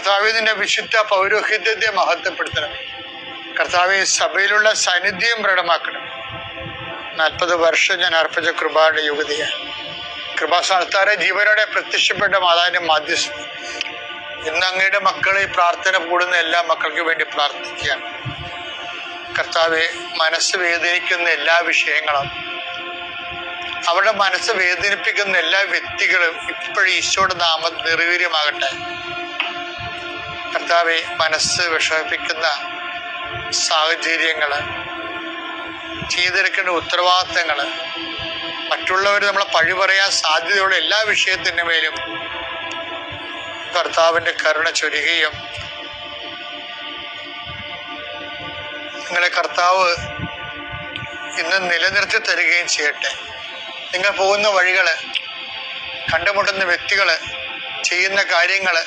കർത്താവെ, നിന്റെ വിശുദ്ധ പൗരോഹിത്യത്തെ മഹത്വപ്പെടുത്തണം. കർത്താവെ, സഭയിലുള്ള സാന്നിധ്യം പ്രകടമാക്കണം. 40 വർഷം ഞാൻ അർപ്പിച്ച കൃപയുടെ യുഗതിയാണ്. കൃപാസ്ഥാനത്താരെ ജീവനോടെ പ്രത്യക്ഷപ്പെട്ട മാതാവിന്റെ മാധ്യസ്ഥ ഇന്ന് അങ്ങയുടെ മക്കളെ പ്രാർത്ഥന കൂടുന്ന എല്ലാ മക്കൾക്ക് വേണ്ടി പ്രാർത്ഥിക്കുകയാണ്. കർത്താവെ, മനസ്സ് വേദനിക്കുന്ന എല്ലാ വിഷയങ്ങളും, അവരുടെ മനസ്സ് വേദനിപ്പിക്കുന്ന എല്ലാ വ്യക്തികളും ഇപ്പോഴും ഈശോയുടെ നാമം നിർവീര്യമാകട്ടെ. കർത്താവെ, മനസ്സ് വിഷമിപ്പിക്കുന്ന സാഹചര്യങ്ങൾ, ചെയ്തെടുക്കേണ്ട ഉത്തരവാദിത്തങ്ങൾ, മറ്റുള്ളവർ നമ്മളെ പഴി പറയാൻ സാധ്യതയുള്ള എല്ലാ വിഷയത്തിൻ്റെ മേലും കർത്താവിൻ്റെ കരുണ ചൊരിയുകയും നിങ്ങളെ കർത്താവ് ഇന്ന് നിലനിർത്തി തരികയും ചെയ്യട്ടെ. നിങ്ങൾ പോകുന്ന വഴികൾ, കണ്ടുമുട്ടുന്ന വ്യക്തികൾ, ചെയ്യുന്ന കാര്യങ്ങൾ